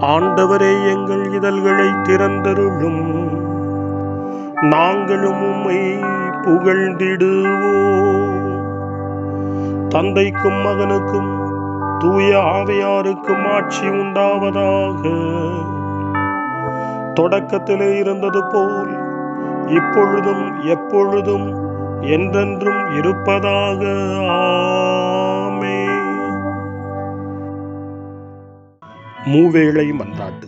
ஆண்டவரே, எங்கள் இதழ்களை திறந்தருளும், நாங்களும் உம்மை புகழ்ந்திடுவோம். தந்தைக்கும் மகனுக்கும் தூய ஆவியாருக்கும் ஆட்சி உண்டாவதாக. தொடக்கத்திலே இருந்தது போல் இப்பொழுதும் எப்பொழுதும் என்றென்றும் இருப்பதாக. ஆமென். மூவேளை மன்றாட்டு.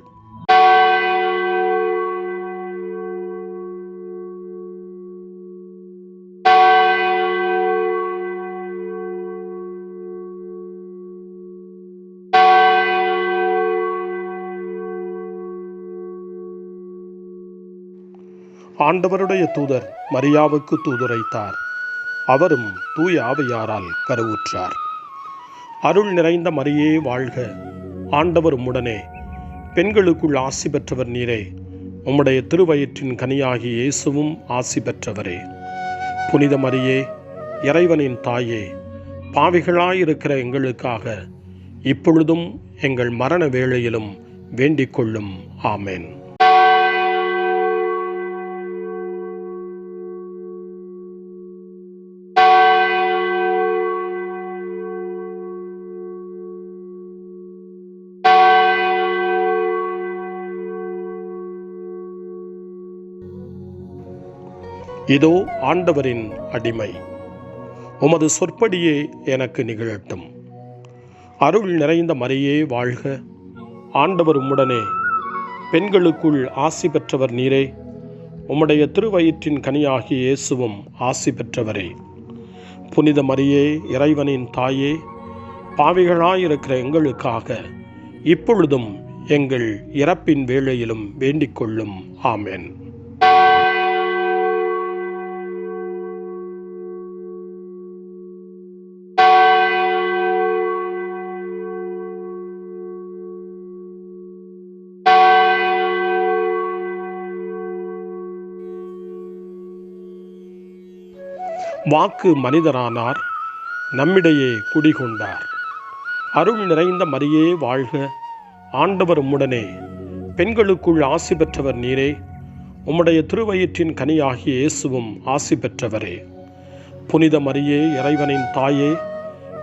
ஆண்டவருடைய தூதர் மரியாவுக்கு தூதுரைத்தார். அவரும் தூய ஆவியாரால் கருவுற்றார். அருள் நிறைந்த மரியே வாழ்க, ஆண்டவர் உம்முடனே, பெண்களுக்குள் ஆசி பெற்றவர் நீரே. உம்முடைய திருவயிற்றின் கனியாகிய இயேசுவும் ஆசி பெற்றவரே. புனித மரியே, இறைவனின் தாயே, பாவிகளாயிருக்கிற எங்களுக்காக இப்பொழுதும் எங்கள் மரண வேளையிலும் வேண்டிக் கொள்ளும். ஆமென். இதோ ஆண்டவரின் அடிமை, உமது சொற்படியே எனக்கு நிகழட்டும். அருள் நிறைந்த மரியே வாழ்க, ஆண்டவர் உம்முடனே, பெண்களுக்குள் ஆசி பெற்றவர் நீரே. உம்முடைய திருவயிற்றின் கனியாகிய இயேசுவும் ஆசி பெற்றவரே. புனித மரியே, இறைவனின் தாயே, பாவிகளாயிருக்கிற எங்களுக்காக இப்பொழுதும் எங்கள் இறப்பின் வேளையிலும் வேண்டிக் கொள்ளும். ஆமென். வாக்கு மனிதரானார், நம்மிடையே குடிகொண்டார். அருள் நிறைந்த மரியே வாழ்க, ஆண்டவர் உம்முடனே, பெண்களுக்குள் ஆசி பெற்றவர் நீரே. உம்முடைய திருவயிற்றின் கனியாகிய இயேசுவும் ஆசி பெற்றவரே. புனித மரியே, இறைவனின் தாயே,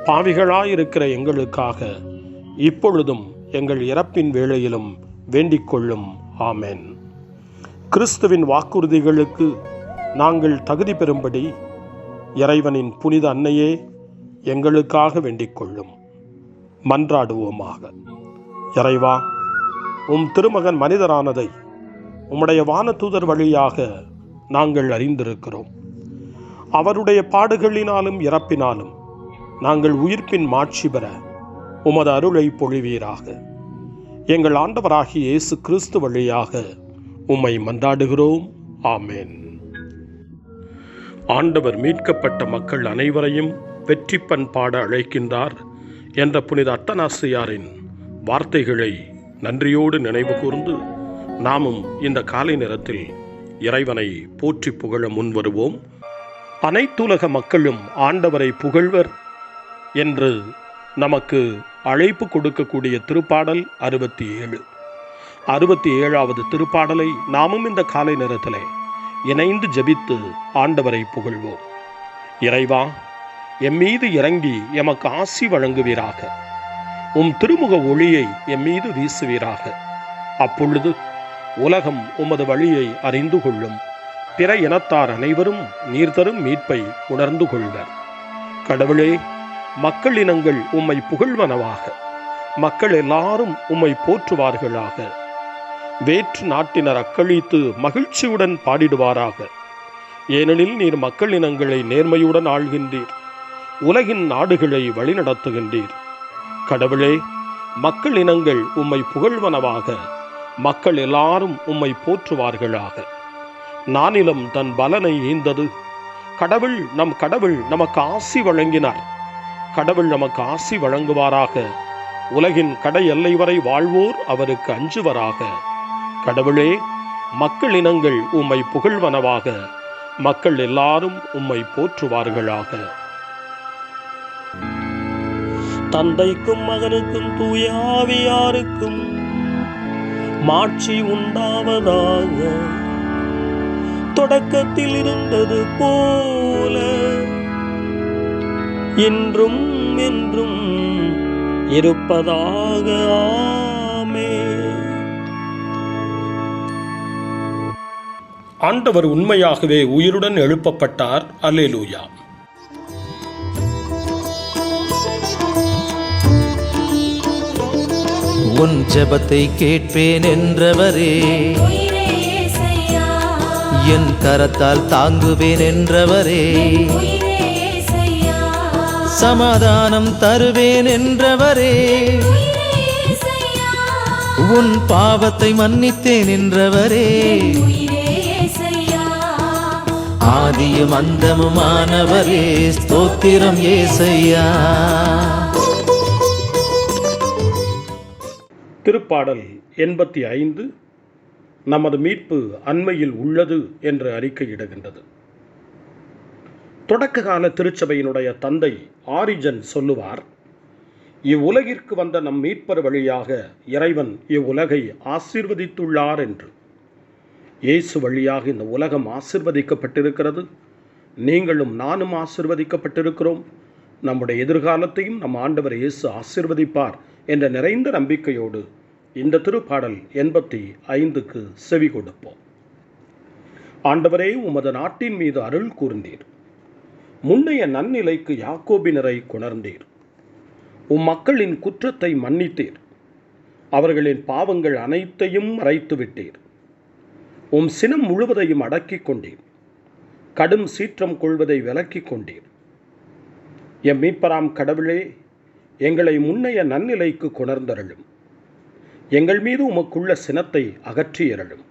பாவிகளாயிருக்கிற எங்களுக்காக இப்பொழுதும் எங்கள் இறப்பின் வேளையிலும் வேண்டிக் கொள்ளும். ஆமென். கிறிஸ்துவின் வாக்குறுதிகளுக்கு நாங்கள் தகுதி பெறும்படி இறைவனின் புனித அன்னையே, எங்களுக்காக வேண்டிக் கொள்ளும். மன்றாடுவோமாக. இறைவா, உம் திருமகன் மனிதரானதை உம்முடைய வானதூதர் வழியாக நாங்கள் அறிந்திருக்கிறோம். அவருடைய பாடுகளினாலும் இறப்பினாலும் நாங்கள் உயிர்ப்பின் மாட்சி பெற உமது அருளை பொழிவீராக. எங்கள் ஆண்டவராகிய இயேசு கிறிஸ்து வழியாக உம்மை மன்றாடுகிறோம். ஆமென். ஆண்டவர் மீட்கப்பட்ட மக்கள் அனைவரையும் வெற்றி பண்பாட அழைக்கின்றார் என்ற புனித அத்தனாசியாரின் வார்த்தைகளை நன்றியோடு நினைவு கூர்ந்து நாமும் இந்த காலை நேரத்தில் இறைவனை போற்றி புகழ முன்வருவோம். அனைத்துலக மக்களும் ஆண்டவரை புகழ்வர் என்று நமக்கு அழைப்பு கொடுக்கக்கூடிய திருப்பாடல் 67. 67வது திருப்பாடலை நாமும் இந்த காலை நேரத்திலே இணைந்து ஜெபித்து ஆண்டவரை புகழ்வோம். இறைவா, எம்மீது இறங்கி எமக்கு ஆசி வழங்குவீராக. உம் திருமுக ஒளியை எம்மீது வீசுவீராக. அப்பொழுது உலகம் உமது வழியை அறிந்து கொள்ளும். பிற இனத்தார் அனைவரும் நீர் தரும் மீட்பை உணர்ந்து கொள்வர். கடவுளே, மக்கள் இனங்கள் உம்மை புகழ்வனவாக. மக்கள் எல்லாரும் உம்மை போற்றுவார்களாக. வேற்று நாட்டினர் அக்களித்து மகிழ்ச்சியுடன் பாடிடுவாராக. ஏனெனில் நீர் மக்கள் இனங்களை நேர்மையுடன் ஆள்கின்றீர். உலகின் நாடுகளை வழிநடத்துகின்றீர். கடவுளே, மக்கள் இனங்கள் உம்மை புகழ்வனவாக. மக்கள் எல்லாரும் உம்மை போற்றுவார்களாக. நானிலம் தன் பலனை ஈந்தது. நம் கடவுள் நமக்கு ஆசி வழங்கினார். கடவுள் நமக்கு ஆசி வழங்குவாராக. உலகின் கடை எல்லை வரை வாழ்வோர் அவருக்கு அஞ்சுவராக. கடவுளே, மக்கள் இனங்கள் உம்மை புகழ்வனவாக. மக்கள் எல்லாரும் உம்மை போற்றுவார்களாக. தந்தைக்கும் மகனுக்கும் தூய ஆவியாருக்கும் மாட்சி உண்டாவதாக. தொடக்கத்தில் இருந்தது போல இன்றும் என்றும் இருப்பதாக. ஆமென். ஆண்டவர் உண்மையாகவே உயிருடன் எழுப்பப்பட்டார். அல்லேலூயா. உன் ஜெபத்தை கேட்பேன் என்றவரே, என் கரத்தால் தாங்குவேன் என்றவரே, சமாதானம் தருவேன் என்றவரே, உன் பாவத்தை மன்னித்தேன் என்றவரே, ஆதியும் அந்தமுமானவரே, ஸ்தோத்திரம் இயேசையா. திருப்பாடல் 85 நமது மீட்பு அண்மையில் உள்ளது என்று அறிக்கையிடுகின்றது. தொடக்க கால திருச்சபையினுடைய தந்தை ஆரிஜன் சொல்லுவார், இவ்வுலகிற்கு வந்த நம் மீட்பர் வழியாக இறைவன் இவ்வுலகை ஆசீர்வதித்துள்ளார் என்று. இயேசு வழியாக இந்த உலகம் ஆசீர்வதிக்கப்பட்டிருக்கிறது. நீங்களும் நானும் ஆசீர்வதிக்கப்பட்டிருக்கிறோம். நம்முடைய எதிர்காலத்தையும் நம் ஆண்டவர் இயேசு ஆசீர்வதிப்பார் என்ற நிறைந்த நம்பிக்கையோடு இந்த திருப்பாடல் 85க்கு செவி கொடுப்போம். ஆண்டவரே, உமது நாட்டின் மீது அருள் கூர்ந்தீர். முன்னைய நன்னிலைக்கு யாக்கோபினரை கொணர்ந்தீர். மக்களின் குற்றத்தை மன்னித்தீர். அவர்களின் பாவங்கள் அனைத்தையும் மறைத்து விட்டீர். சினம் முழுவதையும் அடக்கிக் கொண்டீர். கடும் சீற்றம் கொள்வதை விலக்கிக் கொண்டீர். எம் மீட்பராம் கடவுளே, எங்களை முன்னைய நன்னிலைக்கு கொணர்ந்தருளும். எங்கள் மீது உமக்குள்ள சினத்தை அகற்றியருளும்.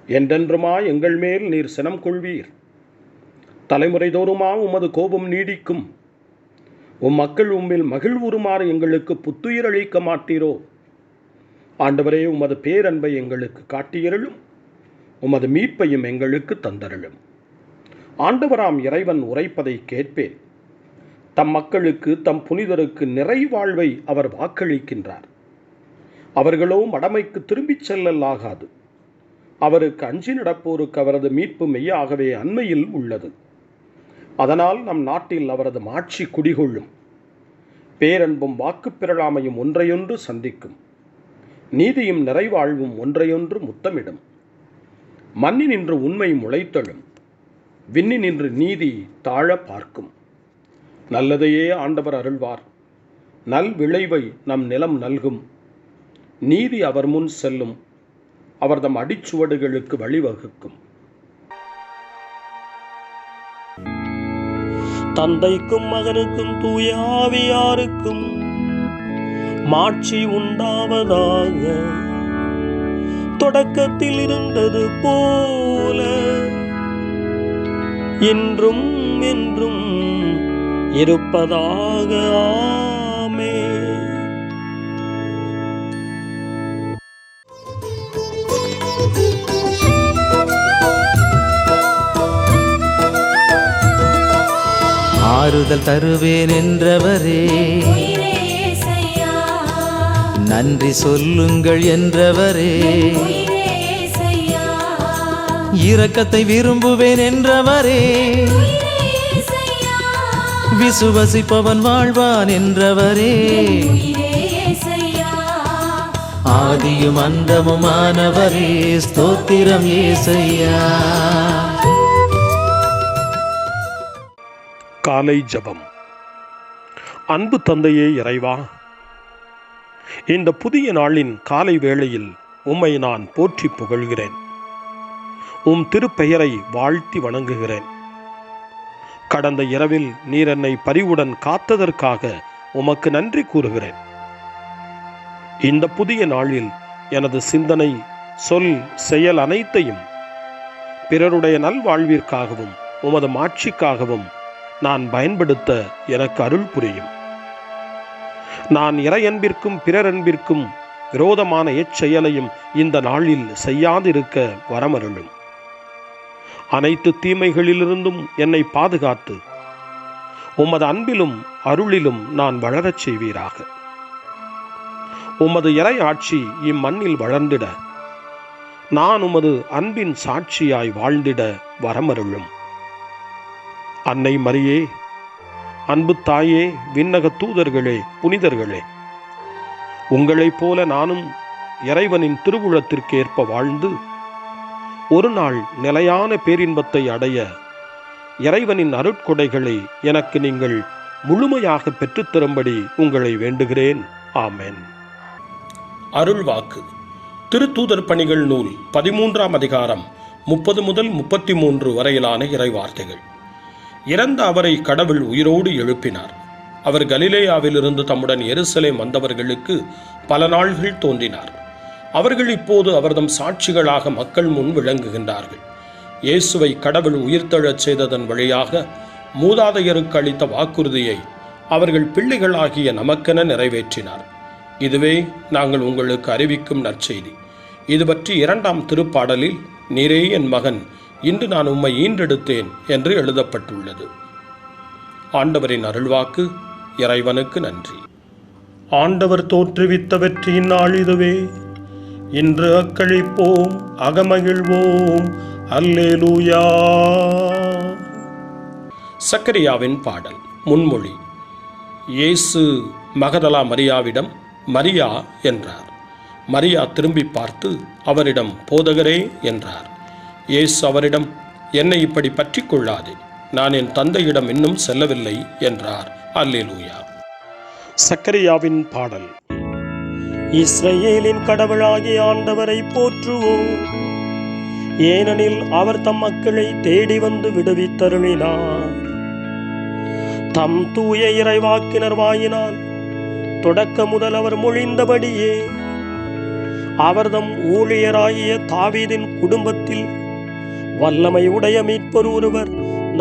என்றென்றுமா எங்கள் மேல் நீர் சினம் கொள்வீர். தலைமுறை தோறுமா உமது கோபம் நீடிக்கும். மக்கள் உம்மில் மகிழ்வுறுமாறு எங்களுக்கு புத்துயிர் அளிக்க மாட்டீரோ? ஆண்டவரே, உமது பேரன்பை எங்களுக்கு காட்டியருளும். உமது மீட்பையும் எங்களுக்கு தந்தருளும். ஆண்டவராம் இறைவன் உரைப்பதை கேட்பேன். தம் மக்களுக்கு, தம் புனிதருக்கு நிறைவாழ்வை அவர் வாக்களிக்கின்றார். அவர்களோ மடமைக்கு திரும்பிச் செல்லல் ஆகாது. அவருக்கு அஞ்சி நடப்போருக்கு அவரது மீட்பு மெய்யாகவே அண்மையில் உள்ளது. அதனால் நம் நாட்டில் அவரது மாட்சி குடிகொள்ளும். பேரன்பும் வாக்குப்பிரளாமையும் ஒன்றையொன்று சந்திக்கும். நீதியும் நிறைவாழ்வும் ஒன்றையொன்று முத்தமிடும். மண்ணினின்று உண்மை முளைத்தழும். விண்ணினின்று நீதி தாழ பார்க்கும். நல்லதையே ஆண்டவர் அருள்வார். நல் விளைவை நம் நிலம் நல்கும். நீதி அவர் முன் செல்லும். அவர் தம் அடிச்சுவடுகளுக்கு வழிவகுக்கும். தந்தைக்கும் மகனுக்கும் தூய ஆவியாருக்கும் மாட்சி உண்டாவதாக. தொடக்கத்தில் இருந்தது போல இன்றும் என்றும் இருப்பதாக. ஆமென். ஆறுதல் தருவேன் என்றவரே, நன்றி சொல்லுங்கள் என்றவரே, இரக்கத்தை விரும்புவேன் என்றவரே, விசுவசிப்பவன் வாழ்வான் என்றவரே, ஆதியும் அந்தமுமானவரே, ஸ்தோத்திரம் இயேசையா. காலை ஜெபம். அன்பு தந்தையே இறைவா, இந்த புதிய நாளின் காலை வேளையில் உம்மை நான் போற்றி புகழ்கிறேன். உம் திருப்பெயரை வாழ்த்தி வணங்குகிறேன். கடந்த இரவில் நீர் என்னை பரிவுடன் காத்ததற்காக உமக்கு நன்றி கூறுகிறேன். இந்த புதிய நாளில் எனது சிந்தனை, சொல், செயல் அனைத்தையும் பிறருடைய நல்வாழ்விற்காகவும் உமது மாட்சிக்காகவும் நான் பயன்படுத்த எனக்கு அருள் புரியும். நான் இறையன்பிற்கும் பிறரன்பிற்கும் விரோதமான எச்செயலையும் இந்த நாளில் செய்யாதிருக்க வரமருளும். அனைத்து தீமைகளிலிருந்தும் என்னை பாதுகாத்து உமது அன்பிலும் அருளிலும் நான் வளரச் செய்வீராக. உமது இறை ஆட்சி இம்மண்ணில் வளர்ந்திட நான் உமது அன்பின் சாட்சியாய் வாழ்ந்திட வரமருளும். அன்னை மரியே, அன்பு தாயே, விண்ணக தூதர்களே, புனிதர்களே, உங்களைப் போல நானும் இறைவனின் திருவுளத்திற்கு ஏற்ப வாழ்ந்து ஒரு நாள் நிலையான பேரின்பத்தை அடைய இறைவனின் அருட்கொடைகளை எனக்கு நீங்கள் முழுமையாக பெற்றுத்தரும்படி உங்களை வேண்டுகிறேன். ஆமென். அருள்வாக்கு. திருத்தூதர் பணிகள் நூல் 13ஆம் அதிகாரம் 30 முதல் 33 வரையிலான இறைவார்த்தைகள். இறந்த அவரை கடவுள் உயிரோடு எழுப்பினார். அவர் கலிலேயாவிலிருந்து தம்முடன் எருசலேம் வந்தவர்களுக்கு பல நாள்கள் தோன்றினார். அவர்கள் இப்போது அவர்தம் சாட்சிகளாக மக்கள் முன் விளங்குகின்றார்கள். இயேசுவை கடவுள் உயிர்த்தெழச் செய்ததன் வழியாக மூதாதையருக்கு அளித்த வாக்குறுதியை அவர்கள் பிள்ளைகளாகிய நமக்கென நிறைவேற்றினார். இதுவே நாங்கள் உங்களுக்கு அறிவிக்கும் நற்செய்தி. இது பற்றி 2ஆம் திருப்பாடலில், நீரே என் மகன், இன்று நான் உம்மை ஈன்றெடுத்தேன் என்று எழுதப்பட்டுள்ளது. ஆண்டவரின் அருள்வாக்கு. இறைவனுக்கு நன்றி. ஆண்டவர் தோற்றுவித்த வெற்றியின் நாள் இதுவே. இன்று அக்களிப்போம், அகமகிழ்வோம். அல்லேலூயா. சக்கரியாவின் பாடல். முன்மொழி. இயேசு மகதலா மரியாவிடம் மரியா என்றார். மரியா திரும்பி பார்த்து அவரிடம் போதகரே என்றார். இயேசு அவரிடம், என்னை இப்படி பற்றி கொள்ளாதே, நான் என் தந்தையிடம் இன்னும் செல்லவில்லை என்றார். அல்லேலூயா. சக்கரியாவின் பாடல். இஸ்ரவேலின் கடவுளாகிய ஆண்டவரை போற்றுவோம். ஏனெனில் அவர் தம் மக்களை தேடி வந்து விடுவித்தருளினார். தம் தூய இறைவாக்கினர் வாயினால் தொடக்க முதல் அவர் மொழிந்தபடியே அவர்தம் ஊழியராகிய தாவீதின் குடும்பத்தில் வல்லமை உடைய மீட்பர் ஒருவர்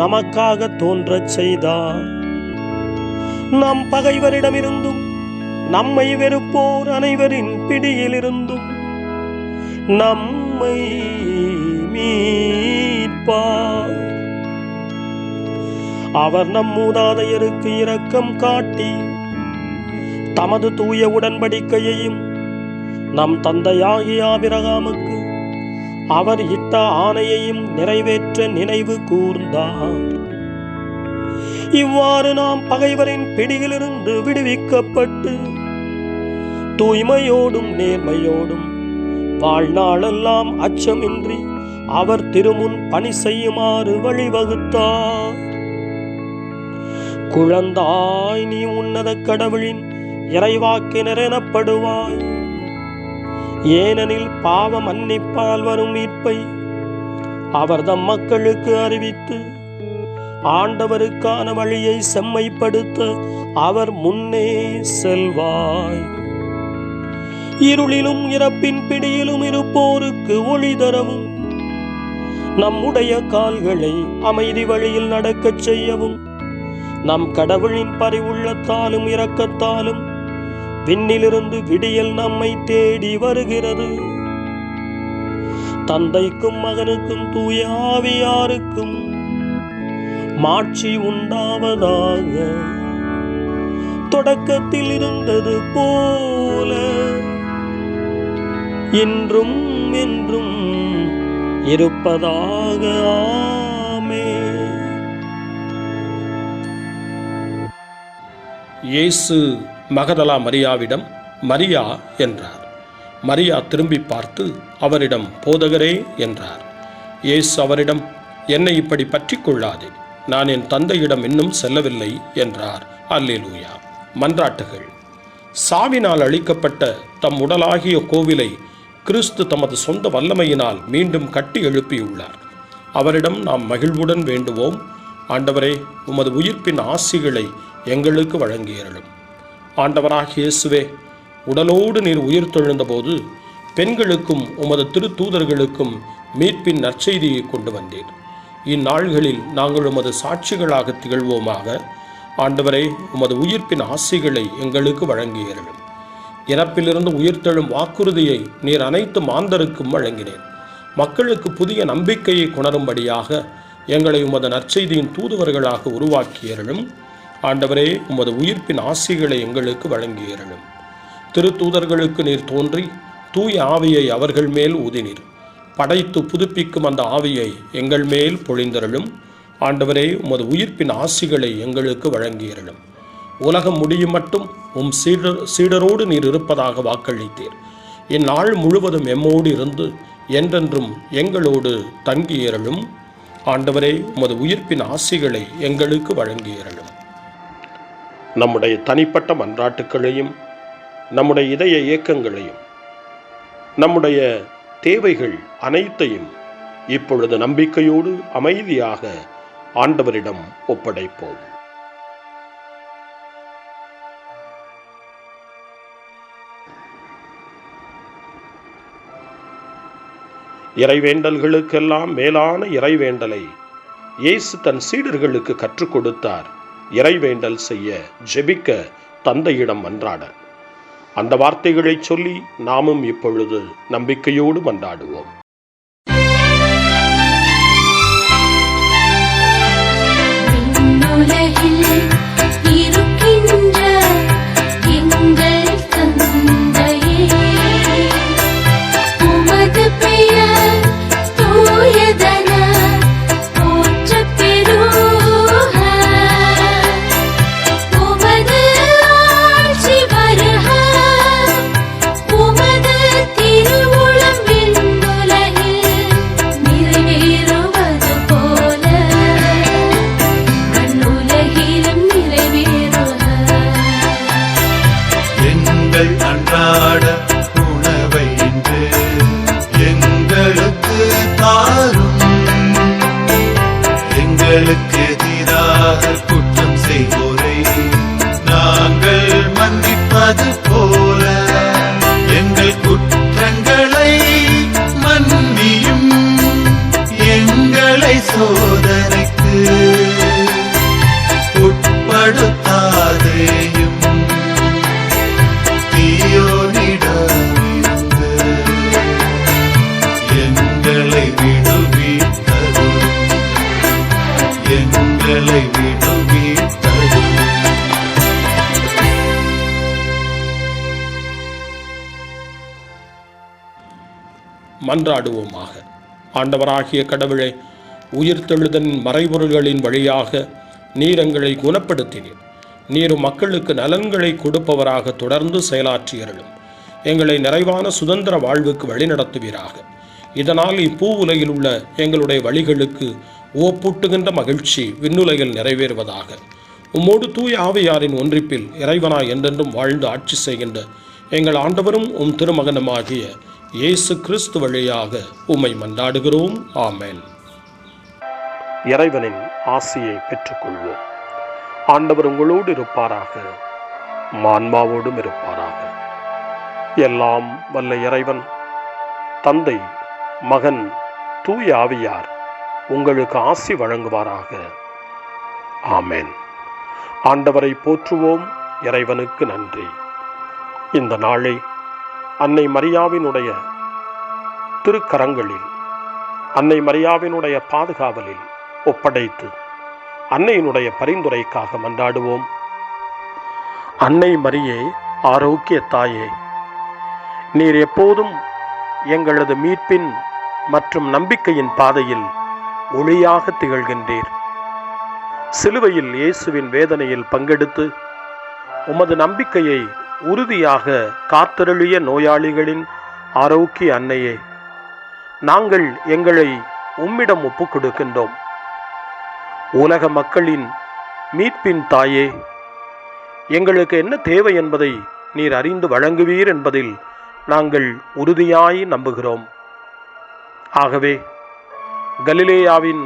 நமக்காக தோன்றச் செய்தார். நம் பகைவரிடமிருந்தும் நம்மை வெறுப்போர் அனைவரின் பிடியிலிருந்தும் நம்மை மீட்பார். அவர் நம் மூதாதையருக்கு இரக்கம் காட்டி தமது தூய உடன்படிக்கையையும் நம் தந்தையாகிய ஆபிரகாமுக்கு அவர் இட்ட ஆணையையும் நிறைவேற்ற நினைவு கூர்ந்தார். இவ்வாறு நாம் பகைவரின் பிடியிலிருந்து விடுவிக்கப்பட்டு தூய்மையோடும் நேர்மையோடும் வாழ்நாளெல்லாம் அச்சமின்றி அவர் திருமுன் பணி செய்யுமாறு வழிவகுத்தார். குழந்தாய், நீ உன்னத கடவுளின் இறைவாக்கினர் எனப்படுவாய். ஏனெனில் பாவ மன்னிப்பால் வரும் மீட்பை அவர் தம் மக்களுக்கு அறிவித்து ஆண்டவருக்கான வழியை செம்மைப்படுத்த அவர் முன்னே செல்வாய். இருளிலும் இறப்பின் பிடியிலும் இருப்போருக்கு ஒளி தரவும் நம்முடைய கால்களை அமைதி வழியில் நடக்கச் செய்யவும் நம் கடவுளின் பரிவுள்ளத்தாலும் இரக்கத்தாலும் விண்ணிலிருந்து விடியல் நம்மை தேடி வருகிறது. தந்தைக்கும் மகனுக்கும் தூய ஆவியாருக்கும் மாட்சி உண்டாவதாக. தொடக்கத்தில் இருந்தது போல இன்றும் என்றும் இருப்பதாக. ஆமென். இயேசு மகதலா மரியாவிடம் மரியா என்றார். மரியா திரும்பி பார்த்து அவரிடம் போதகரே என்றார். இயேசு அவரிடம், என்னை இப்படி பற்றி கொள்ளாதே, நான் என் தந்தையிடம் இன்னும் செல்லவில்லை என்றார். அல்லேலூயா. மன்றாட்டுகள். சாவினால் அழிக்கப்பட்ட தம் உடலாகிய கோவிலை கிறிஸ்து தமது சொந்த வல்லமையினால் மீண்டும் கட்டி எழுப்பியுள்ளார். அவரிடம் நாம் மகிழ்வுடன் வேண்டுவோம். ஆண்டவரே, உமது உயிர்ப்பின் ஆசிகளை எங்களுக்கு வழங்கியருளும். ஆண்டவராகிய இயேசுவே, உடலோடு நீர் உயிர்த்தெழுந்தபோது பெண்களுக்கும் உமது திருத்தூதர்களுக்கும் மீட்பின் நற்செய்தியை கொண்டு வந்தீர். இந்நாள்களில் நாங்கள் உமது சாட்சிகளாக திகழ்வோமாக. ஆண்டவரே, உமது உயிர்ப்பின் ஆசிகளை எங்களுக்கு வழங்கியருளும். இறப்பிலிருந்து உயிர்த்தெழும் வாக்குறுதியை நீர் அனைத்து மாந்தருக்கும் வழங்கினேன். மக்களுக்கு புதிய நம்பிக்கையை கொணரும்படியாக எங்களை உமது நற்செய்தியின் தூதுவர்களாக உருவாக்கியருளும். ஆண்டவரே, உமது உயிர்ப்பின் ஆசிகளை எங்களுக்கு வழங்கியருளும். திருத்தூதர்களுக்கு நீர் தோன்றி தூய ஆவியை அவர்கள் மேல் ஊதினீர். படைத்து புதுப்பிக்கும் அந்த ஆவியை எங்கள் மேல் பொழிந்தருளும். ஆண்டவரே, உமது உயிர்ப்பின் ஆசிகளை எங்களுக்கு வழங்கியருளும். உலகம் முடியும் மட்டும் உம் சீடரோடு நீர் இருப்பதாக வாக்களித்தீர். இந்நாள் முழுவதும் எம்மோடு இருந்து என்றென்றும் எங்களோடு தங்கியருளும். ஆண்டவரே, உமது உயிர்ப்பின் ஆசிகளை எங்களுக்கு வழங்கியருளும். நம்முடைய தனிப்பட்ட மன்றாட்டுக்களையும் நம்முடைய இதய இயக்கங்களையும் நம்முடைய தேவைகள் அனைத்தையும் இப்பொழுது நம்பிக்கையோடு அமைதியாக ஆண்டவரிடம் ஒப்படைப்போம். இறைவேண்டல்களுக்கெல்லாம் மேலான இறைவேண்டலை இயேசு தன் சீடர்களுக்கு கற்றுக் கொடுத்தார். இறைவேண்டல் செய்ய, ஜெபிக்க, தந்தையிடம் மன்றாட. அந்த வார்த்தைகளை சொல்லி நாமும் இப்பொழுது நம்பிக்கையோடு மன்றாடுவோம். அன்றாட உணவை இன்று எங்களுக்கு தாரும். எங்களுக்கு எதிராக குற்றம் செய்வோரை நாங்கள் மன்னிப்பது போல எங்கள் குற்றங்களை மன்னியும். எங்களை சோதனைக்கு உட்படுத்தாதேயும். எங்களை விடுவித்தருளும். எங்களை விடுவித்தருளும். மன்றாடுவோமாக. ஆண்டவராகிய கடவுளே, உயிர்த்தெழுதலின் மறைபொருள்களின் வழியாக நீர் எங்களை குணப்படுத்தினீர். நீரும் மக்களுக்கு நலன்களை கொடுப்பவராக தொடர்ந்து செயலாற்றியருளும். எங்களை நிறைவான சுதந்திர வாழ்வுக்கு வழிநடத்துவீராக. இதனால் இப்பூ உலகில் உள்ள எங்களுடைய வழிகளுக்கு ஓப்பூட்டுகின்ற மகிழ்ச்சி விண்ணுலகில் நிறைவேறுவதாக. உம்மோடு தூய ஆவியாரின் ஒன்றிப்பில் இறைவனாய் என்றென்றும் வாழ்ந்து ஆட்சி செய்கின்ற எங்கள் ஆண்டவரும் உம் திருமகனுமாகிய இயேசு கிறிஸ்து வழியாக உம்மை மன்றாடுகிறோம். ஆமென். இறைவனின் ஆசியை பெற்றுக்கொள்வோம். ஆண்டவர் உங்களோடு இருப்பாராக, ஆன்மாவோடும் இருப்பாராக. எல்லாம் வல்ல இறைவன் தந்தை, மகன், தூய ஆவியார் உங்களுக்கு ஆசி வழங்குவாராக. ஆமென். ஆண்டவரை போற்றுவோம். இறைவனுக்கு நன்றி. இந்த நாளை அன்னை மரியாவினுடைய திருக்கரங்களில், அன்னை மரியாவினுடைய பாதுகாவலில் ஒப்படைத்து அன்னையினுடைய பரிந்துரைக்காக மன்றாடுவோம். அன்னை மரியே, ஆரோக்கிய தாயே, நீர் எப்போதும் எங்களது மீட்பின் மற்றும் நம்பிக்கையின் பாதையில் ஒளியாக திகழ்கின்றீர். சிலுவையில் இயேசுவின் வேதனையில் பங்கெடுத்து உமது நம்பிக்கையை உறுதியாக காத்தருளிய நோயாளிகளின் ஆரோக்கிய அன்னையே, நாங்கள் எங்களை உம்மிடம் ஒப்புக் கொடுக்கின்றோம். உலக மக்களின் மீட்பின் தாயே, எங்களுக்கு என்ன தேவை என்பதை நீர் அறிந்து வழங்குவீர் என்பதில் நாங்கள் உறுதியாய் நம்புகிறோம். ஆகவே கலிலேயாவின்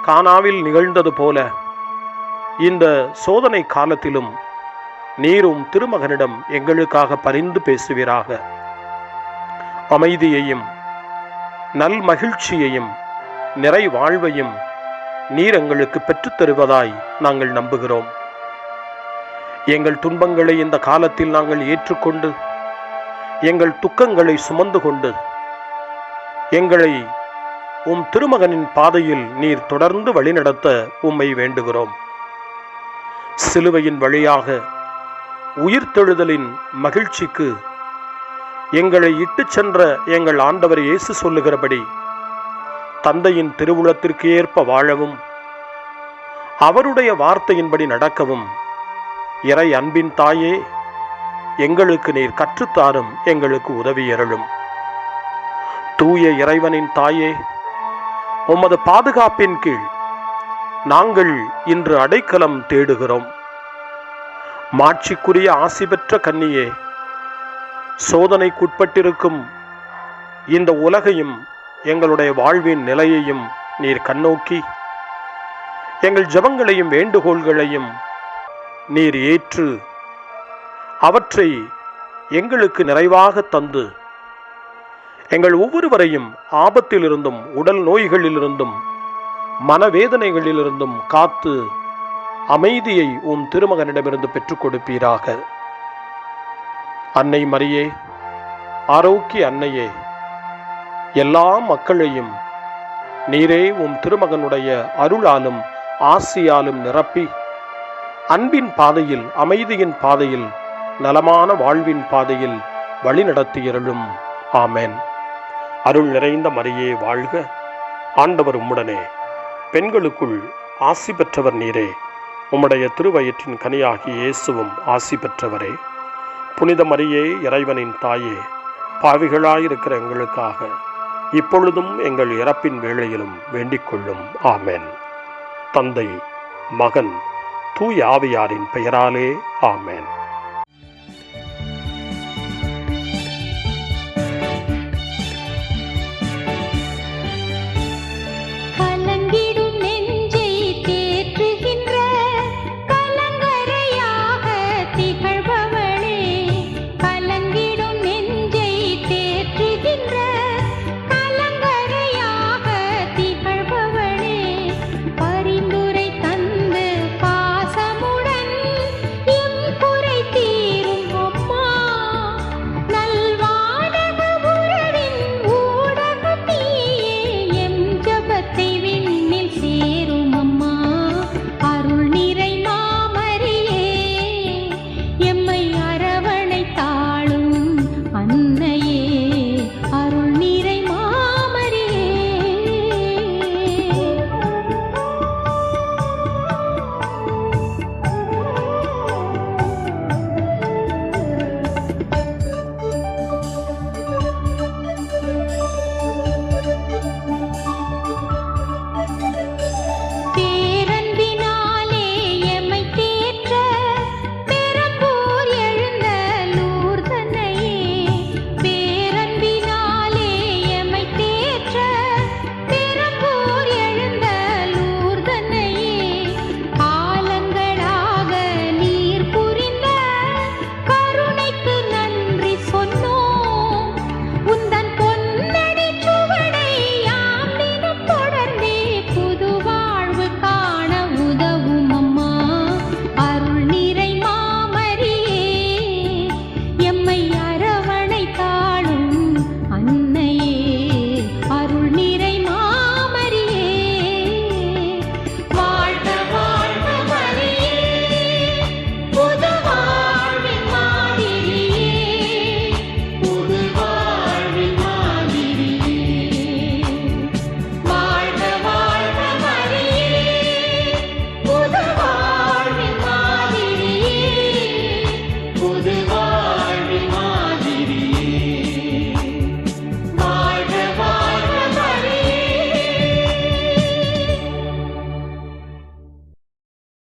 கானாவில் நிகழ்ந்தது போல இந்த சோதனை காலத்திலும் நீரும் திருமகனிடம் எங்களுக்காக பரிந்து பேசுவீராக. அமைதியையும் நல் மகிழ்ச்சியையும் நிறை வாழ்வையும் நீர் எங்களுக்கு பெற்றுத் தருவதாய் நாங்கள் நம்புகிறோம். எங்கள் துன்பங்களை இந்த காலத்தில் நாங்கள் ஏற்றுக்கொண்டு, எங்கள் துக்கங்களை சுமந்து கொண்டு, எங்களை உம் திருமகனின் பாதையில் நீர் தொடர்ந்து வழிநடத்த உம்மை வேண்டுகிறோம். சிலுவையின் வழியாக உயிர்த்தெழுதலின் மகிழ்ச்சிக்கு எங்களை இட்டுச் சென்ற எங்கள் ஆண்டவர் இயேசு சொல்லுகிறபடி தந்தையின் திருவுளத்திற்கு ஏற்ப வாழவும் அவருடைய வார்த்தையின்படி நடக்கவும் இறை அன்பின் தாயே எங்களுக்கு நீர் கற்றுத்தாரும், எங்களுக்கு உதவி அருளும். தூய இறைவனின் தாயே, உமது பாதுகாப்பின் கீழ் நாங்கள் இன்று அடைக்கலம் தேடுகிறோம். மாட்சிக்குரிய ஆசி பெற்ற கன்னியே, சோதனைக்குட்பட்டிருக்கும் இந்த உலகையும் எங்களுடைய வாழ்வின் நிலையையும் நீர் கண்ணோக்கி எங்கள் ஜெபங்களையும் வேண்டுகோள்களையும் நீர் ஏற்று அவற்றை எங்களுக்கு நிறைவாக தந்து எங்கள் ஒவ்வொருவரையும் ஆபத்திலிருந்தும் உடல் நோய்களிலிருந்தும் மனவேதனைகளிலிருந்தும் காத்து அமைதியை உம் திருமகனிடமிருந்து பெற்றுக் கொடுப்பீராக. அன்னை மரியே, ஆரோக்கிய அன்னையே, எல்லா மக்களையும் நீரே உம் திருமகனுடைய அருளாலும் ஆசியாலும் நிரப்பி அன்பின் பாதையில், அமைதியின் பாதையில், நலமான வாழ்வின் பாதையில் வழிநடத்தியருளும். ஆமென். அருள் நிறைந்த மரியே வாழ்க, ஆண்டவர் உம்முடனே, பெண்களுக்குள் ஆசி பெற்றவர் நீரே, உம்முடைய திருவயிற்றின் கனியாகிய இயேசுவும் ஆசி பெற்றவரே. புனித மரியே, இறைவனின் தாயே, பாவிகளாயிருக்கிற எங்களுக்காக இப்பொழுதும் எங்கள் இறப்பின் வேளையிலும் வேண்டிக் கொள்ளும். ஆமென். தந்தை, மகன், தூய ஆவியாரின் பெயராலே ஆமென்.